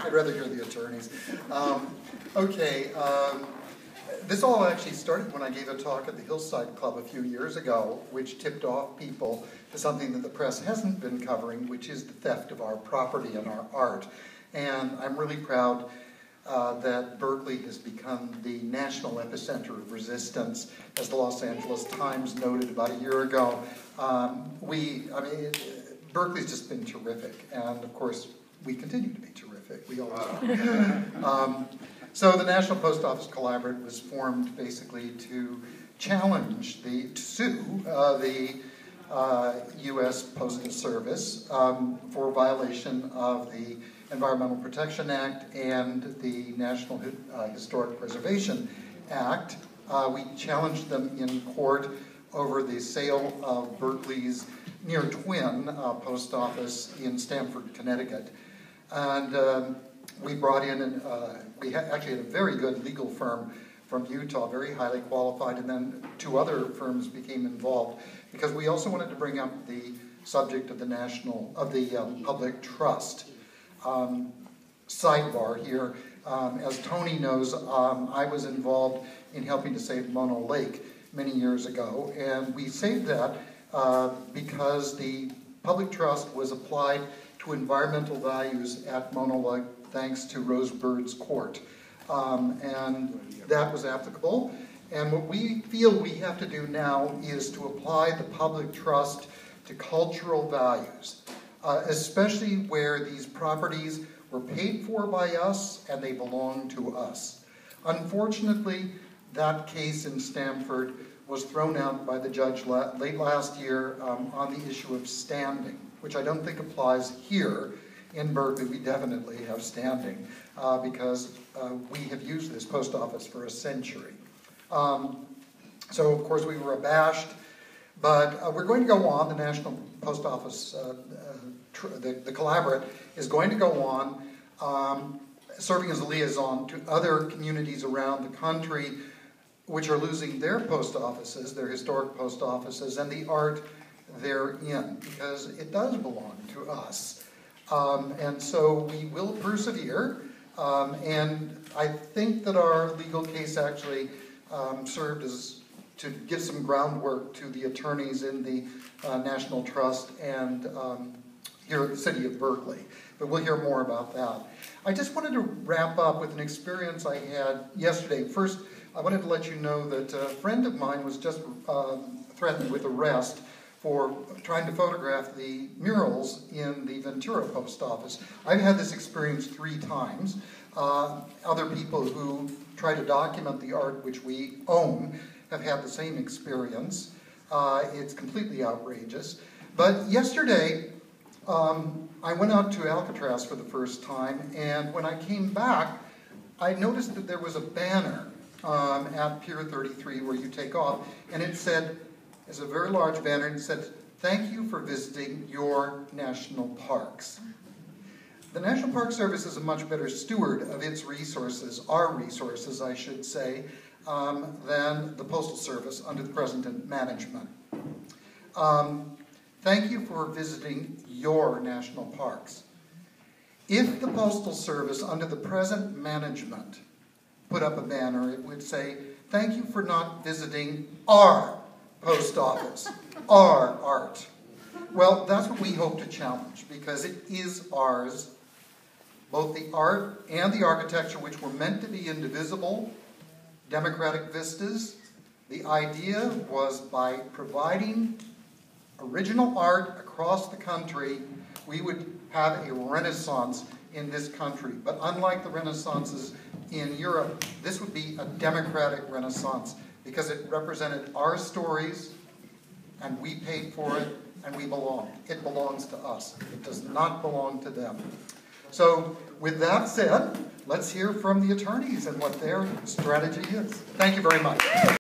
I'd rather hear the attorneys. This all actually started when I gave a talk at the Hillside Club a few years ago, which tipped off people to something that the press hasn't been covering, which is the theft of our property and our art. And I'm really proud that Berkeley has become the national epicenter of resistance, as the Los Angeles Times noted about a year ago. Berkeley's just been terrific, and of course, we continue to be terrific. We always are. So the National Post Office Collaborative was formed basically to challenge, to sue the U.S. Postal Service for violation of the Environmental Protection Act and the National Historic Preservation Act. We challenged them in court over the sale of Berkeley's near twin post office in Stamford, Connecticut. And we brought in, we actually had a very good legal firm from Utah, very highly qualified, and then two other firms became involved because we also wanted to bring up the subject of the public trust. Sidebar here, as Tony knows, I was involved in helping to save Mono Lake many years ago, and we saved that because the public trust was applied to environmental values at Mono Lake thanks to Rosebird's court. And that was applicable. And what we feel we have to do now is to apply the public trust to cultural values, especially where these properties were paid for by us and they belong to us. Unfortunately, that case in Stamford was thrown out by the judge late last year on the issue of standing, which I don't think applies here. In Berkeley, we definitely have standing because we have used this post office for a century. So, of course, we were abashed, but we're going to go on. The National Post Office, the Collaborate, is going to go on serving as a liaison to other communities around the country which are losing their post offices, their historic post offices, and the art therein, because it does belong to us. And so we will persevere, and I think that our legal case actually served as to give some groundwork to the attorneys in the National Trust and here at the city of Berkeley. But we'll hear more about that. I just wanted to wrap up with an experience I had yesterday. First, I wanted to let you know that a friend of mine was just threatened with arrest for trying to photograph the murals in the Ventura Post Office. I've had this experience 3 times. Other people who try to document the art which we own have had the same experience. It's completely outrageous. But yesterday, I went out to Alcatraz for the first time, and when I came back, I noticed that there was a banner at Pier 33 where you take off, and it said, it's a very large banner, and it said, "Thank you for visiting your national parks." The National Park Service is a much better steward of its resources, our resources, I should say, than the Postal Service under the present management. Thank you for visiting your national parks. If the Postal Service under the present management put up a banner, it would say, "Thank you for not visiting our post office, our art." Well, that's what we hope to challenge, because it is ours, both the art and the architecture, which were meant to be indivisible, democratic vistas. The idea was by providing original art across the country, we would have a renaissance in this country. But unlike the renaissances in Europe, this would be a democratic renaissance, because it represented our stories, and we paid for it, and we belong. It belongs to us. It does not belong to them. So, with that said, let's hear from the attorneys and what their strategy is. Thank you very much.